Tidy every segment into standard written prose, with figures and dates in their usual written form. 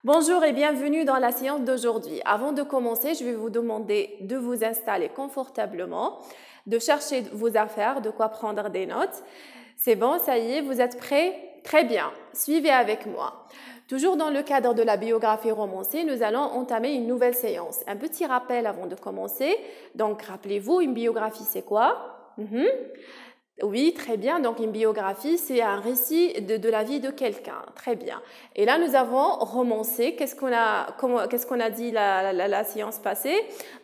Bonjour et bienvenue dans la séance d'aujourd'hui. Avant de commencer, je vais vous demander de vous installer confortablement, de chercher vos affaires, de quoi prendre des notes. C'est bon, ça y est, vous êtes prêts? Très bien, suivez avec moi. Toujours dans le cadre de la biographie romancée, nous allons entamer une nouvelle séance. Un petit rappel avant de commencer. Donc, rappelez-vous, une biographie, c'est quoi? Oui, très bien. Donc, une biographie, c'est un récit de la vie de quelqu'un. Très bien. Et là, nous avons romancé. Qu'est-ce qu'on a dit la séance passée?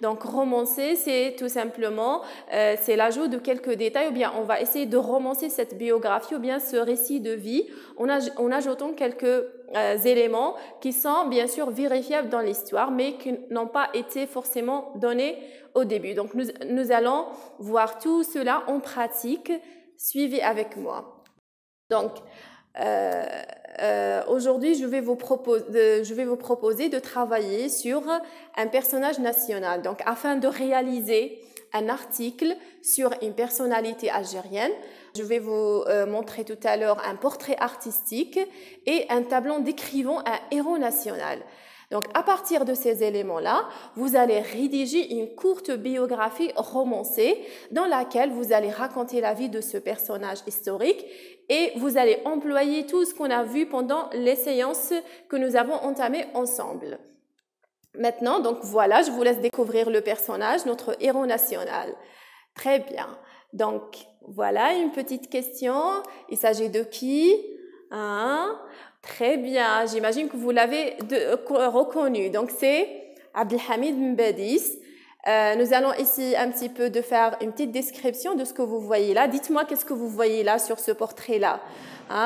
Donc, romancer, c'est tout simplement, c'est l'ajout de quelques détails, ou bien on va essayer de romancer cette biographie, ou bien ce récit de vie, en ajoutant quelques éléments qui sont bien sûr vérifiables dans l'histoire, mais qui n'ont pas été forcément donnés au début. Donc, nous allons voir tout cela en pratique. Suivez avec moi. Donc, aujourd'hui, je vais vous proposer de travailler sur un personnage national. Donc, afin de réaliser un article sur une personnalité algérienne, je vais vous montrer tout à l'heure un portrait artistique et un tableau décrivant un héros national. Donc, à partir de ces éléments-là, vous allez rédiger une courte biographie romancée dans laquelle vous allez raconter la vie de ce personnage historique et vous allez employer tout ce qu'on a vu pendant les séances que nous avons entamées ensemble. Maintenant, donc voilà, je vous laisse découvrir le personnage, notre héros national. Très bien. Donc, voilà une petite question. Il s'agit de qui? Très bien, j'imagine que vous l'avez reconnu. Donc, c'est Abdelhamid Mbadis. Nous allons essayer un petit peu de faire une petite description de ce que vous voyez là. Dites-moi qu'est-ce que vous voyez là sur ce portrait-là.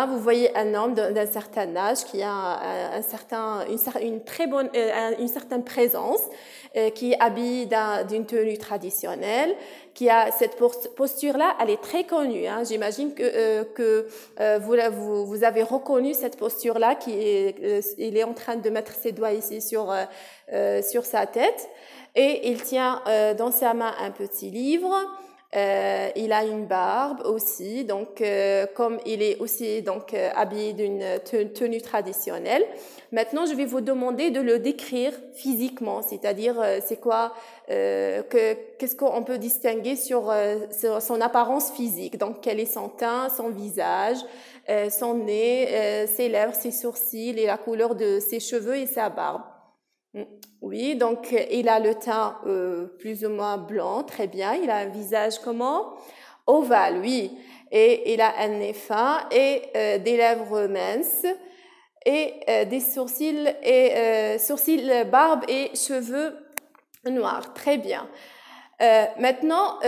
Vous voyez un homme d'un certain âge qui a une certaine présence, qui est habillé d'une tenue traditionnelle, qui a cette posture-là, elle est très connue. J'imagine que vous avez reconnu cette posture-là, il est en train de mettre ses doigts ici sur sa tête. Et il tient dans sa main un petit livre. Il a une barbe aussi, donc comme il est aussi habillé d'une tenue traditionnelle. Maintenant, je vais vous demander de le décrire physiquement, c'est-à-dire c'est quoi, qu'est-ce qu'on peut distinguer sur son apparence physique. Donc, quel est son teint, son visage, son nez, ses lèvres, ses sourcils et la couleur de ses cheveux et sa barbe. Oui, donc il a le teint plus ou moins blanc, très bien. Il a un visage comment? Ovale, oui. Et il a un nez fin et des lèvres minces et des sourcils, barbe et cheveux noirs. Très bien. Maintenant,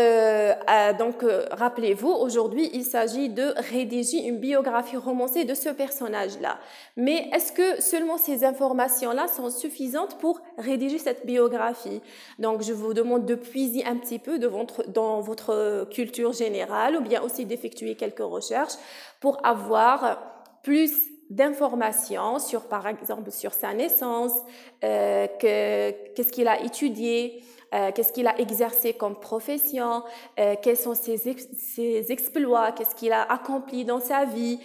rappelez-vous, aujourd'hui, il s'agit de rédiger une biographie romancée de ce personnage-là. Mais est-ce que seulement ces informations-là sont suffisantes pour rédiger cette biographie? Donc, je vous demande de puiser un petit peu dans votre culture générale ou bien aussi d'effectuer quelques recherches pour avoir plus d'informations sur, par exemple, sur sa naissance, qu'est-ce qu'il a étudié, qu'est-ce qu'il a exercé comme profession, quels sont ses exploits, qu'est-ce qu'il a accompli dans sa vie,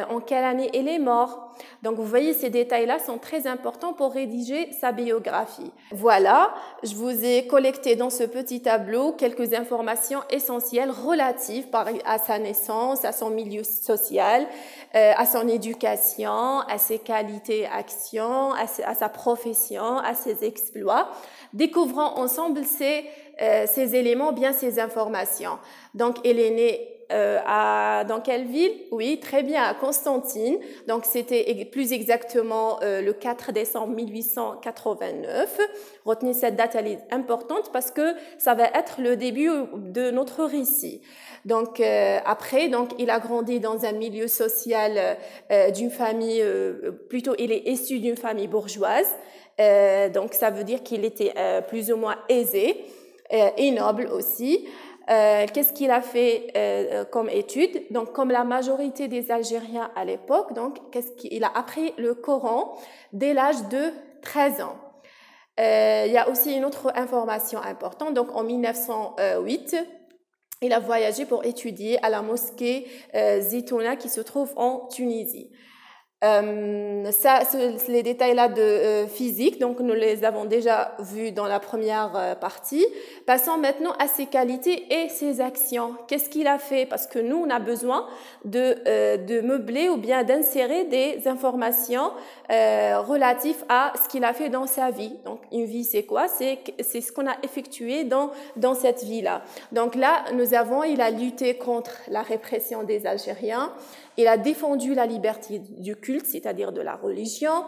en quelle année il est mort. Donc, vous voyez, ces détails-là sont très importants pour rédiger sa biographie. Voilà, je vous ai collecté dans ce petit tableau quelques informations essentielles relatives à sa naissance, à son milieu social, à son éducation, à ses qualités, actions, à sa profession, à ses exploits. Découvrons ensemble ces éléments, bien ces informations. Donc, elle est née dans quelle ville? Oui, très bien, à Constantine. Donc, c'était plus exactement le 4 décembre 1889. Retenez cette date, elle est importante parce que ça va être le début de notre récit. Donc, après, il a grandi dans un milieu social d'une famille, plutôt, il est issu d'une famille bourgeoise. Donc, ça veut dire qu'il était plus ou moins aisé et noble aussi. Qu'est-ce qu'il a fait comme étude? Donc, comme la majorité des Algériens à l'époque, il a appris le Coran dès l'âge de 13 ans. Il y a aussi une autre information importante. Donc, en 1908, il a voyagé pour étudier à la mosquée Zitouna qui se trouve en Tunisie. Les détails-là de physique, donc nous les avons déjà vus dans la première partie. Passons maintenant à ses qualités et ses actions. Qu'est-ce qu'il a fait? Parce que nous, on a besoin de meubler ou bien d'insérer des informations relatives à ce qu'il a fait dans sa vie. Donc, une vie, c'est quoi? C'est ce qu'on a effectué dans cette vie-là. Donc là, il a lutté contre la répression des Algériens. Il a défendu la liberté du culte, c'est-à-dire de la religion.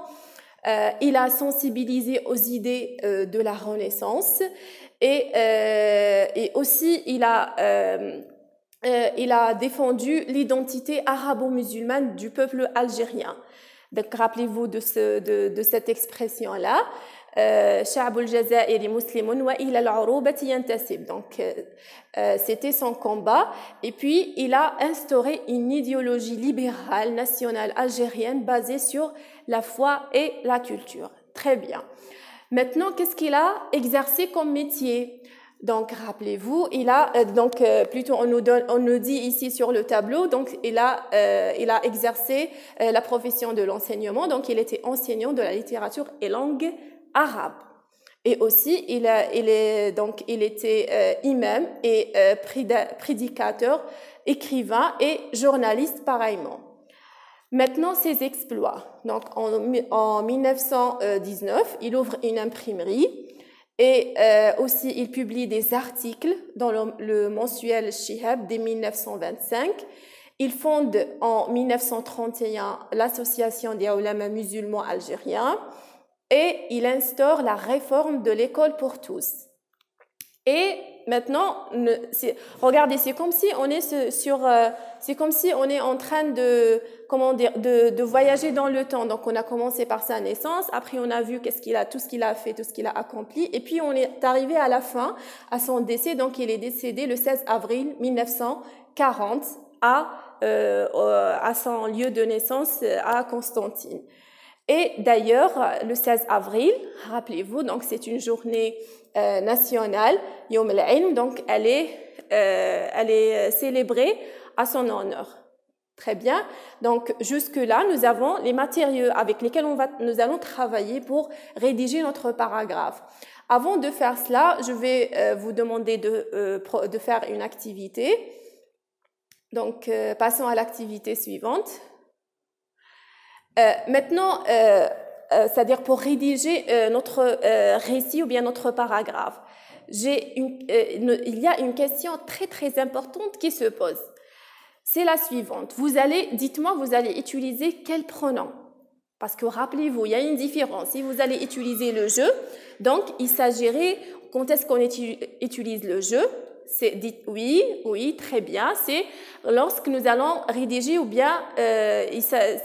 Il a sensibilisé aux idées de la Renaissance et aussi il a défendu l'identité arabo-musulmane du peuple algérien. Donc rappelez-vous de cette expression-là. شعب الجزائر مسلم وإلى العروبة ينتسب. Donc c'était son combat et puis il a instauré une idéologie libérale nationale algérienne basée sur la foi et la culture. Très bien. Maintenant, qu'est-ce qu'il a exercé comme métier? Donc, rappelez-vous, plutôt on nous dit ici sur le tableau, donc il a exercé la profession de l'enseignement, donc il était enseignant de la littérature et langue arabe. Et aussi, il était imam et prédicateur, écrivain et journaliste pareillement. Maintenant, ses exploits. Donc, en 1919, il ouvre une imprimerie et aussi il publie des articles dans le mensuel Shihab dès 1925. Il fonde en 1931 l'association des ulama musulmans algériens et il instaure la réforme de l'école pour tous. Et maintenant, regardez, c'est comme si on est en train de voyager dans le temps. Donc, on a commencé par sa naissance, après on a vu tout ce qu'il a fait, tout ce qu'il a accompli, et puis on est arrivé à la fin, à son décès. Donc, il est décédé le 16 avril 1940 à son lieu de naissance à Constantine. Et d'ailleurs, le 16 avril, rappelez-vous, donc c'est une journée nationale, Yom al-Ilm, donc elle est célébrée à son honneur. Très bien. Donc jusque-là, nous avons les matériaux avec lesquels nous allons travailler pour rédiger notre paragraphe. Avant de faire cela, je vais vous demander de faire une activité. Donc passons à l'activité suivante. Maintenant, c'est-à-dire pour rédiger notre récit ou bien notre paragraphe, il y a une question très très importante qui se pose. C'est la suivante. Dites-moi, vous allez utiliser quel pronom? Parce que rappelez-vous, il y a une différence. Si vous allez utiliser le je, donc il s'agirait, quand est-ce qu'on utilise le je? Dites oui, très bien. C'est lorsque nous allons rédiger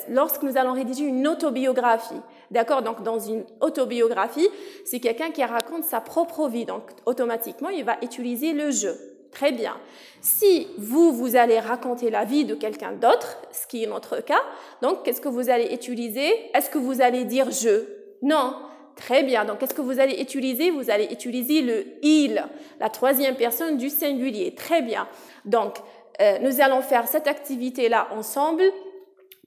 lorsque nous allons rédiger une autobiographie. D'accord? Donc, dans une autobiographie, c'est quelqu'un qui raconte sa propre vie. Donc, automatiquement, il va utiliser le je. Très bien. Si vous allez raconter la vie de quelqu'un d'autre, ce qui est notre cas, donc, qu'est-ce que vous allez utiliser? Est-ce que vous allez dire je? Non. Très bien. Donc, qu'est-ce que vous allez utiliser? Vous allez utiliser le « il », la troisième personne du singulier. Très bien. Donc, nous allons faire cette activité-là ensemble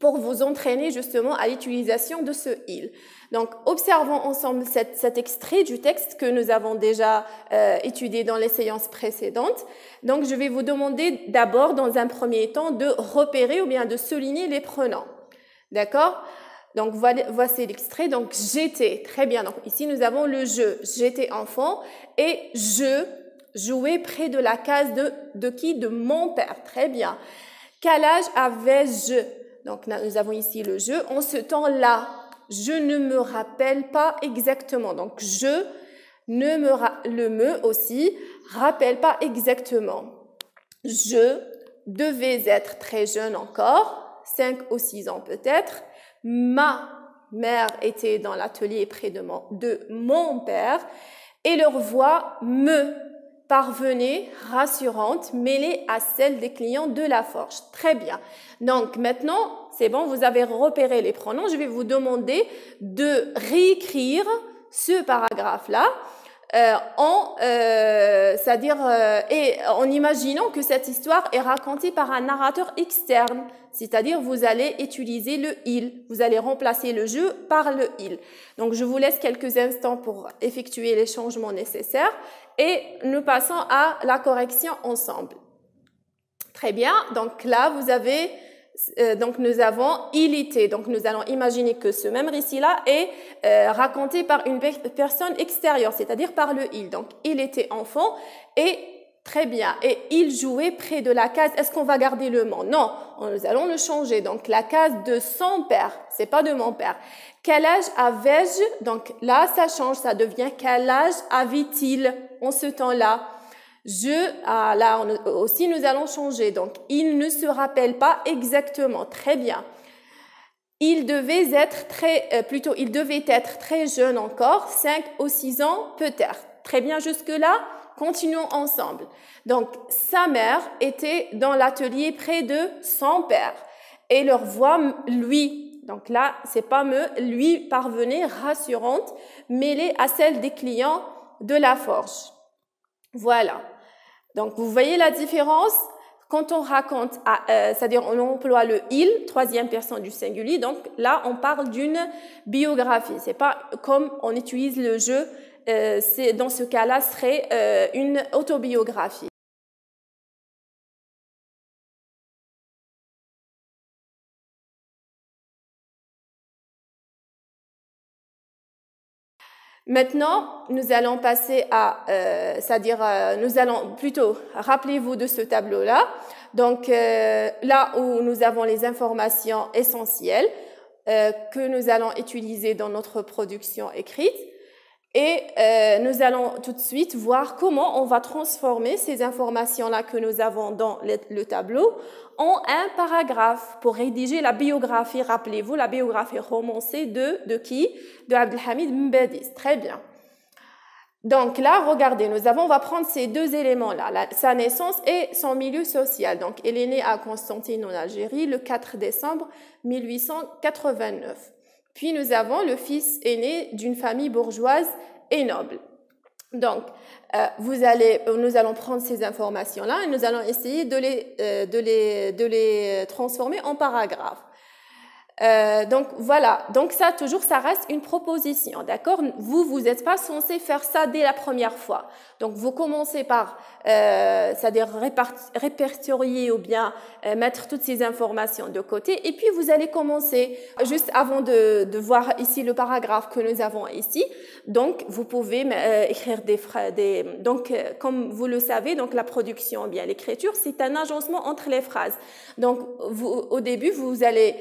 pour vous entraîner justement à l'utilisation de ce « il ». Donc, observons ensemble cet extrait du texte que nous avons déjà étudié dans les séances précédentes. Donc, je vais vous demander d'abord, dans un premier temps, de repérer ou bien de souligner les pronoms. D'accord? Donc, voici l'extrait. Donc, j'étais. Très bien. Donc, ici, nous avons le je. J'étais enfant et je jouais près de la case de qui? De mon père. Très bien. Quel âge avais-je? Donc, nous avons ici le je. En ce temps-là, je ne me rappelle pas exactement. Donc, le me aussi, rappelle pas exactement. Je devais être très jeune encore, 5 ou 6 ans peut-être. Ma mère était dans l'atelier près de mon père et leur voix me parvenait rassurante, mêlée à celle des clients de la forge. Très bien. Donc maintenant, c'est bon, vous avez repéré les pronoms. Je vais vous demander de réécrire ce paragraphe-là et en imaginant que cette histoire est racontée par un narrateur externe, c'est-à-dire vous allez utiliser le il, vous allez remplacer le je par le il. Donc je vous laisse quelques instants pour effectuer les changements nécessaires et nous passons à la correction ensemble. Très bien, donc là vous avez donc nous avons il était, donc nous allons imaginer que ce même récit-là est raconté par une personne extérieure, c'est-à-dire par le il. Donc il était enfant et très bien, et il jouait près de la case. Est-ce qu'on va garder le mot? Non, nous allons le changer. Donc la case de son père, c'est pas de mon père. Quel âge avais-je? Donc là ça change, ça devient quel âge avait-il en ce temps-là? Là aussi nous allons changer, donc il ne se rappelle pas exactement, très bien. Il devait être très jeune encore, 5 ou 6 ans peut-être. Très bien jusque-là, continuons ensemble. Donc sa mère était dans l'atelier près de son père et leur voix lui, donc là c'est pas me, lui parvenait rassurante, mêlée à celle des clients de la forge. Voilà. Donc, vous voyez la différence quand on raconte, c'est-à-dire on emploie le il, troisième personne du singulier. Donc là, on parle d'une biographie. C'est pas comme on utilise le je. Dans ce cas-là, serait une autobiographie. Maintenant, nous allons passer à, nous allons plutôt, rappelez-vous de ce tableau-là. Donc, là où nous avons les informations essentielles que nous allons utiliser dans notre production écrite. Et nous allons tout de suite voir comment on va transformer ces informations-là que nous avons dans le tableau en un paragraphe pour rédiger la biographie. Rappelez-vous, la biographie romancée de qui? De Abdelhamid Ben Badis. Très bien. Donc là, regardez, on va prendre ces deux éléments-là, sa naissance et son milieu social. Donc, elle est née à Constantine en Algérie le 4 décembre 1889. Puis nous avons le fils aîné d'une famille bourgeoise et noble. Donc, nous allons prendre ces informations-là et nous allons essayer de les transformer en paragraphes. Donc voilà, donc ça toujours ça reste une proposition, d'accord? Vous n'êtes pas censé faire ça dès la première fois. Donc vous commencez par c'est-à-dire répertorier ou bien mettre toutes ces informations de côté et puis vous allez commencer juste avant de voir ici le paragraphe que nous avons ici. Donc vous pouvez écrire donc comme vous le savez, donc la production, bien l'écriture, c'est un agencement entre les phrases. Donc au début vous allez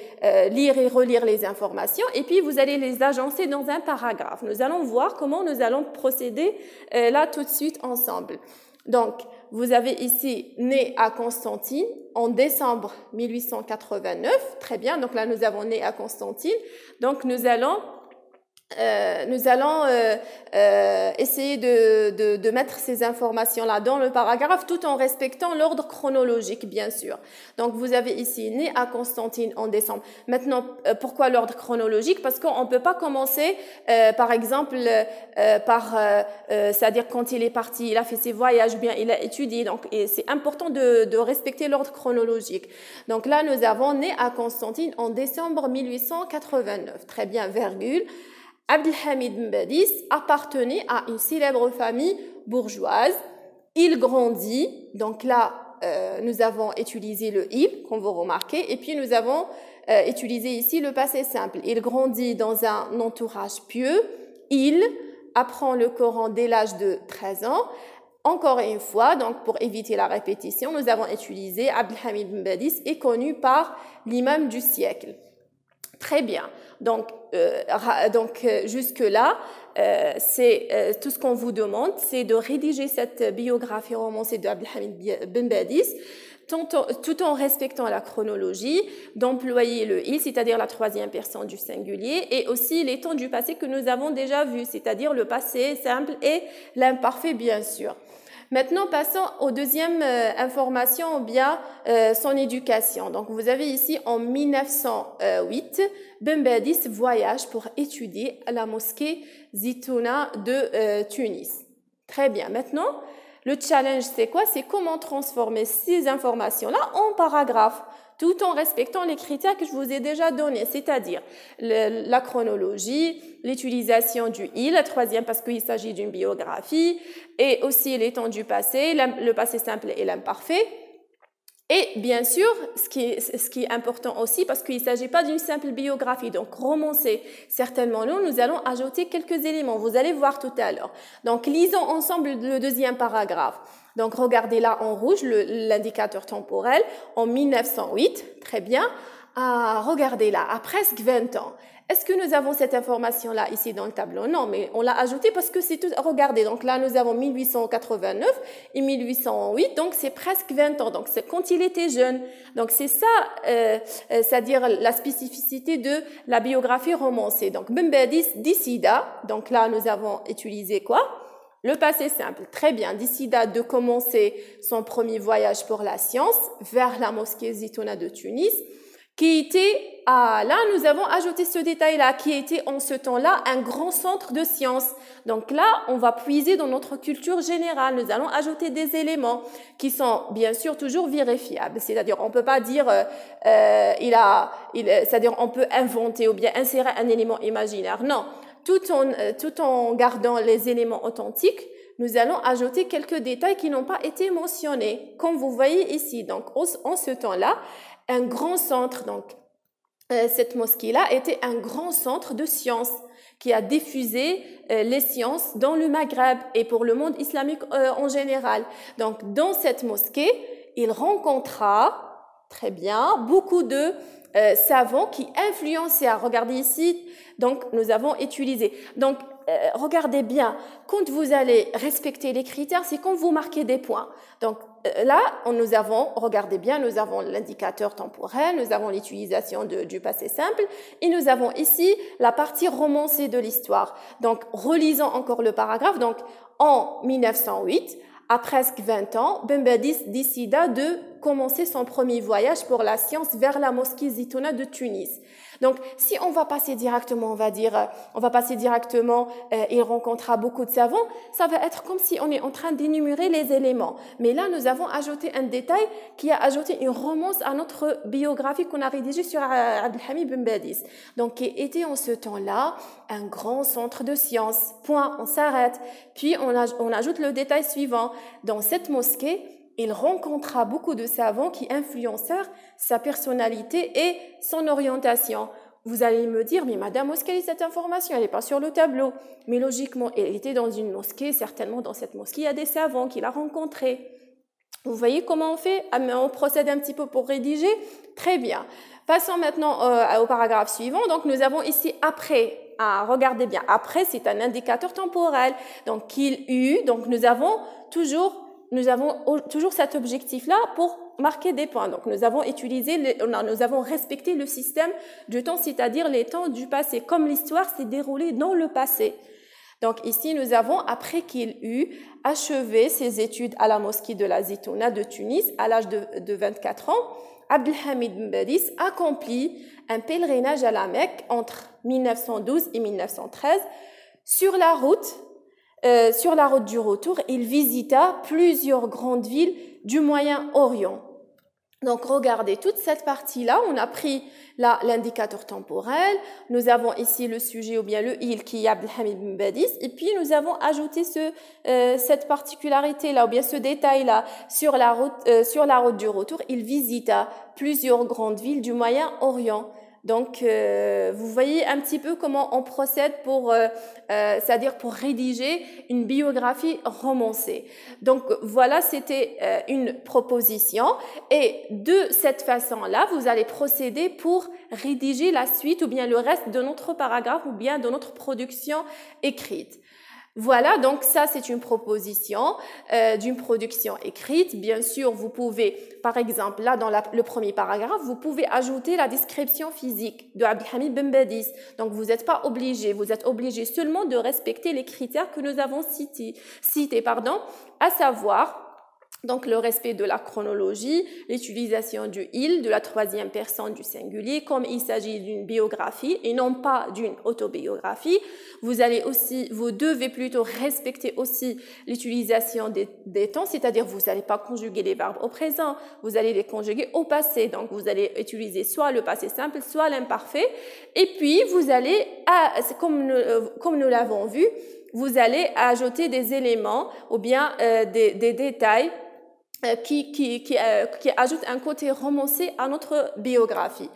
lire et relire les informations et puis vous allez les agencer dans un paragraphe. Nous allons voir comment nous allons procéder là tout de suite ensemble. Donc, vous avez ici né à Constantine en décembre 1889. Très bien, donc là nous avons né à Constantine. Donc nous allons essayer de mettre ces informations-là dans le paragraphe tout en respectant l'ordre chronologique, bien sûr. Donc, vous avez ici né à Constantine en décembre. Maintenant, pourquoi l'ordre chronologique? Parce qu'on ne peut pas commencer, par exemple, c'est-à-dire quand il est parti, il a fait ses voyages, bien, il a étudié. Donc, c'est important de respecter l'ordre chronologique. Donc là, nous avons né à Constantine en décembre 1889. Très bien, virgule. Abdelhamid Ben Badis appartenait à une célèbre famille bourgeoise. Il grandit, donc là, nous avons utilisé le « il », comme vous remarquez, et puis nous avons utilisé ici le passé simple. Il grandit dans un entourage pieux. Il apprend le Coran dès l'âge de 13 ans. Encore une fois, donc pour éviter la répétition, nous avons utilisé Abdelhamid Ben Badis est connu par l'imam du siècle. Très bien. Donc jusque-là, c'est tout ce qu'on vous demande, c'est de rédiger cette biographie romancée de Abdelhamid Ben Badis, tout en respectant la chronologie, d'employer le « il », c'est-à-dire la troisième personne du singulier, et aussi les temps du passé que nous avons déjà vus, c'est-à-dire le passé simple et l'imparfait, bien sûr. Maintenant, passons aux deuxième information, ou bien son éducation. Donc, vous avez ici en 1908, Ben Badis voyage pour étudier à la mosquée Zitouna de Tunis. Très bien. Maintenant, le challenge, c'est quoi? C'est comment transformer ces informations-là en paragraphes, tout en respectant les critères que je vous ai déjà donnés, c'est-à-dire la chronologie, l'utilisation du « il », la troisième parce qu'il s'agit d'une biographie, et aussi les temps du passé, le passé simple et l'imparfait. Et bien sûr, ce qui est important aussi, parce qu'il ne s'agit pas d'une simple biographie, donc romancée. Certainement, nous allons ajouter quelques éléments, vous allez voir tout à l'heure. Donc, lisons ensemble le deuxième paragraphe. Donc, regardez là en rouge l'indicateur temporel en 1908, très bien. Ah, regardez là, à presque 20 ans. Est-ce que nous avons cette information-là ici dans le tableau? Non, mais on l'a ajoutée parce que c'est tout. Regardez, donc là, nous avons 1889 et 1808, donc c'est presque 20 ans. Donc, c'est quand il était jeune. Donc, c'est ça, c'est-à-dire la spécificité de la biographie romancée. Donc, Bembadis décida, donc là, nous avons utilisé quoi? Le passé simple. Très bien, décida de commencer son premier voyage pour la science vers la mosquée Zitouna de Tunis, qui était, là nous avons ajouté ce détail-là, qui était en ce temps-là un grand centre de sciences. Donc là, on va puiser dans notre culture générale, nous allons ajouter des éléments qui sont bien sûr toujours vérifiables. C'est-à-dire, on peut pas dire, c'est-à-dire on peut inventer ou bien insérer un élément imaginaire. Non, tout en gardant les éléments authentiques, nous allons ajouter quelques détails qui n'ont pas été mentionnés, comme vous voyez ici. Donc, en ce temps-là, un grand centre, donc cette mosquée-là était un grand centre de sciences qui a diffusé les sciences dans le Maghreb et pour le monde islamique en général. Donc, dans cette mosquée, il rencontra, très bien, beaucoup de savants qui influencèrent. Regardez ici, donc nous avons utilisé. Donc, regardez bien, quand vous allez respecter les critères, c'est quand vous marquez des points. Donc, là, regardez bien, nous avons l'indicateur temporel, nous avons l'utilisation du passé simple et nous avons ici la partie romancée de l'histoire. Donc, relisons encore le paragraphe. Donc, en 1908, à presque 20 ans, Bembadis décida de commencer son premier voyage pour la science vers la mosquée Zitouna de Tunis. Donc, si on va passer directement, il rencontra beaucoup de savants, ça va être comme si on est en train d'énumérer les éléments. Mais là, nous avons ajouté un détail qui a ajouté une romance à notre biographie qu'on a rédigée sur Abdelhamid Bembadis. Donc, qui était en ce temps-là un grand centre de sciences. Point, on s'arrête. Puis, on ajoute le détail suivant. Dans cette mosquée, il rencontra beaucoup de savants qui influencèrent sa personnalité et son orientation. Vous allez me dire, mais madame, où est-ce qu'elle est cette information? Elle n'est pas sur le tableau. Mais logiquement, elle était dans une mosquée. Certainement, dans cette mosquée, il y a des savants qu'il a rencontrés. Vous voyez comment on fait? On procède un petit peu pour rédiger. Très bien. Passons maintenant au paragraphe suivant. Donc, nous avons ici après. Regardez bien. Après, c'est un indicateur temporel. Donc, qu'il eut. Donc, nous avons toujours cet objectif-là pour marquer des points. Donc, nous avons respecté le système du temps, c'est-à-dire les temps du passé, comme l'histoire s'est déroulée dans le passé. Donc, ici, nous avons, après qu'il eut achevé ses études à la mosquée de la Zitouna de Tunis, à l'âge de 24 ans, Abdelhamid Bembadis accomplit un pèlerinage à la Mecque entre 1912 et 1913. Sur la route du retour, il visita plusieurs grandes villes du Moyen-Orient. Donc, regardez, toute cette partie-là, on a pris là l'indicateur temporel, nous avons ici le sujet ou bien le « il » qui est Abdelhamid Bembadis, et puis nous avons ajouté cette particularité-là ou bien ce détail-là sur la route du retour, il visita plusieurs grandes villes du Moyen-Orient. Donc, vous voyez un petit peu comment on procède c'est-à-dire pour rédiger une biographie romancée. Donc, voilà, c'était une proposition. Et de cette façon-là, vous allez procéder pour rédiger la suite ou bien le reste de notre paragraphe ou bien de notre production écrite. Voilà, donc ça c'est une proposition d'une production écrite. Bien sûr, vous pouvez, par exemple, là dans le premier paragraphe, vous pouvez ajouter la description physique de Abdelhamid Bembadis. Donc vous n'êtes pas obligé, vous êtes obligé seulement de respecter les critères que nous avons cités, à savoir Donc, le respect de la chronologie, l'utilisation du « il » de la troisième personne du singulier, comme il s'agit d'une biographie et non pas d'une autobiographie. Vous devez plutôt respecter aussi l'utilisation des temps, c'est-à-dire vous n'allez pas conjuguer les verbes au présent, vous allez les conjuguer au passé. Donc, vous allez utiliser soit le passé simple, soit l'imparfait. Et puis, vous allez, comme nous l'avons vu, vous allez ajouter des éléments ou bien des détails qui ajoute un côté romancé à notre biographie.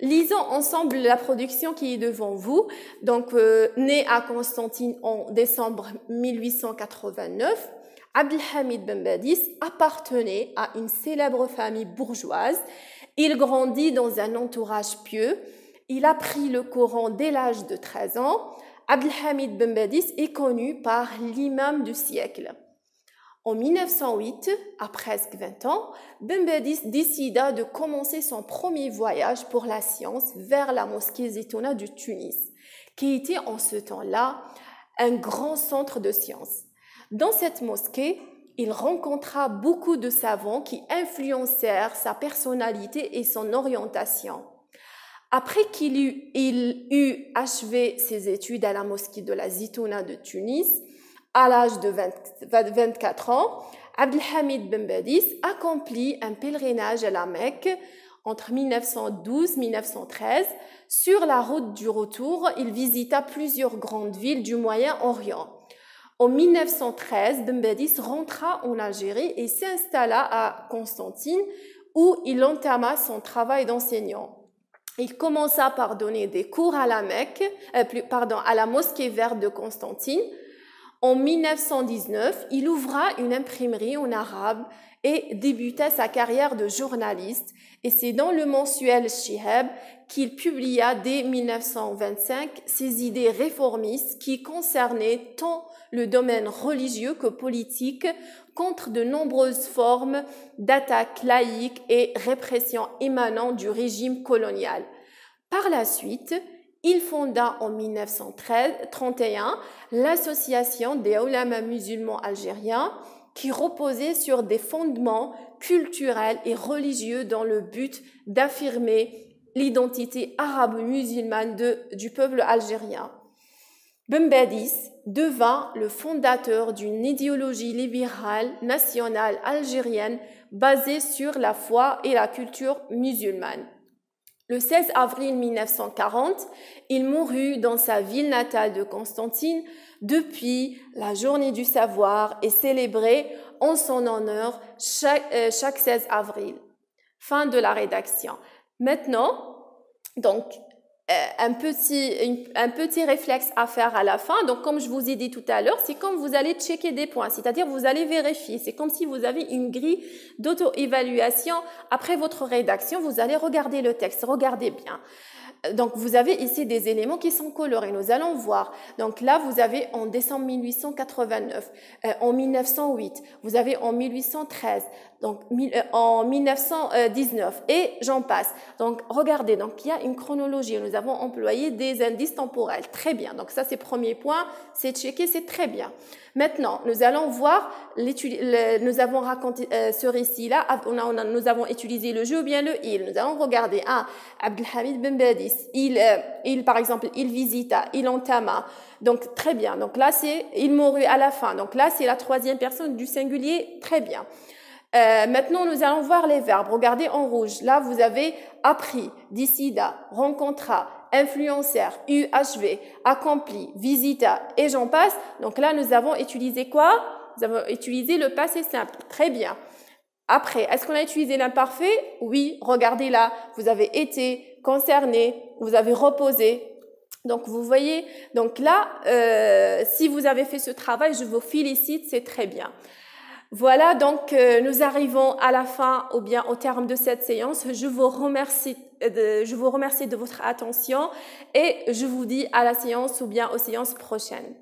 Lisons ensemble la production qui est devant vous. Donc, né à Constantine en décembre 1889, Abdelhamid Ben Badis appartenait à une célèbre famille bourgeoise. Il grandit dans un entourage pieux. Il a appris le Coran dès l'âge de 13 ans. Abdelhamid Ben Badis est connu par l'imam du siècle. En 1908, à presque 20 ans, Ben Badis décida de commencer son premier voyage pour la science vers la mosquée Zitouna du Tunis, qui était en ce temps-là un grand centre de science. Dans cette mosquée, il rencontra beaucoup de savants qui influencèrent sa personnalité et son orientation. Après qu'il eut achevé ses études à la mosquée de la Zitouna de Tunis, à l'âge de 24 ans, Abdelhamid Ben Badis accomplit un pèlerinage à la Mecque entre 1912 et 1913. Sur la route du retour, il visita plusieurs grandes villes du Moyen-Orient. En 1913, Ben Badis rentra en Algérie et s'installa à Constantine, où il entama son travail d'enseignant. Il commença par donner des cours à la à la mosquée verte de Constantine. En 1919, il ouvra une imprimerie en arabe et débuta sa carrière de journaliste. Et c'est dans le mensuel Shihab qu'il publia dès 1925 ses idées réformistes qui concernaient tant le domaine religieux que politique contre de nombreuses formes d'attaques laïques et répression émanant du régime colonial. Par la suite, il fonda en 1931 l'association des ulama musulmans algériens qui reposait sur des fondements culturels et religieux dans le but d'affirmer l'identité arabo-musulmane du peuple algérien. Ben Badis devint le fondateur d'une idéologie libérale nationale algérienne basée sur la foi et la culture musulmane. Le 16 avril 1940, il mourut dans sa ville natale de Constantine. Depuis, la journée du savoir est célébrée en son honneur chaque 16 avril. Fin de la rédaction. Maintenant, donc, un petit réflexe à faire à la fin. Donc, comme je vous ai dit tout à l'heure, c'est comme vous allez checker des points, c'est-à-dire vous allez vérifier. C'est comme si vous avez une grille d'auto-évaluation. Après votre rédaction, vous allez regarder le texte. Regardez bien. Donc, vous avez ici des éléments qui sont colorés. Nous allons voir. Donc là, vous avez en décembre 1889, en 1908, vous avez en 1813, donc en 1919 et j'en passe. Donc, regardez. Donc, il y a une chronologie. Nous avons employé des indices temporels. Très bien. Donc, ça, c'est le premier point. C'est checké, c'est très bien. Maintenant, nous allons voir, nous avons raconté ce récit-là, nous avons utilisé le je ou bien le il. Nous allons regarder. Abdelhamid Ben Badis, par exemple, il visita, il entama. Donc, très bien. Donc là, il mourut à la fin. Donc là, c'est la troisième personne du singulier. Très bien. Maintenant, nous allons voir les verbes. Regardez en rouge. Là, vous avez appris, décida, rencontra, influenceur, eu, achevé, accompli, visita et j'en passe. Donc là, nous avons utilisé quoi? Nous avons utilisé le passé simple. Très bien. Après, est-ce qu'on a utilisé l'imparfait? Oui, regardez là. Vous avez été concerné, vous avez reposé. Donc, vous voyez. Donc là, si vous avez fait ce travail, je vous félicite, c'est très bien. Voilà, donc nous arrivons à la fin ou bien au terme de cette séance. Je vous remercie de votre attention et je vous dis à la séance ou bien aux séances prochaines.